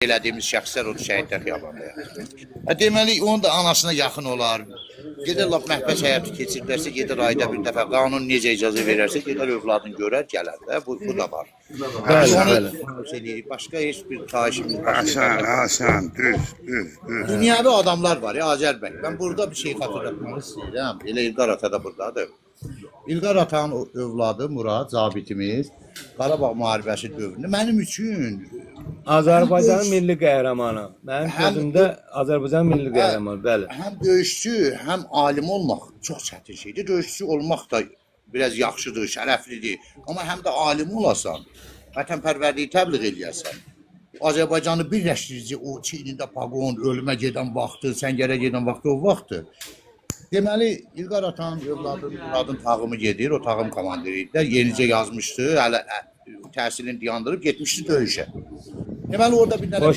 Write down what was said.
elədiyimiz şəxslər o şəhidlər xiyabanında yatır. Deməli, onun da anasına yaxın olar. Gedir lap məhbəs həyatı keçirlərsə, gedir ayda bir dəfə qanun necə icazə verərsə, gedir övladını görər, gələr də. Bu da var. Başqa heç bir xahişimiz var. Hasan, düz. Dünyada adamlar var ya, Azərbaycan. Ben burada bir şey xatırlatmaq istəyirəm. Elə İlqar Ata da buradadır. İlqar Atanın övladı Murad, zabitimiz, Qarabağ müharibəsi dövründə mənim üçün Azərbaycanın milli qəhrəmanı. Mənim gözümdə Azərbaycanın milli qəhrəmanı, bəli. Həm döyüşçü, həm alim olmaq çox çətin şeydir. Döyüşçü olmaq da biraz yaxşıdır, şərəflidir. Amma həm də alim olasan, vətənpərvərliyi təbliğ eləyəsən. Azərbaycanı birləşdirici o çiynində paqon, ölümə gedən vaxtı, səngərə gedən vaxtı o vaxtdır. Deməli, İlqar Atanın övladı Muradın tağımı gedir, o tağım komandiri idi. Yenicə yazmışdı, hələ təhsilini dayandırıb getmişdi döyüşə. Deməli, orada bir dənə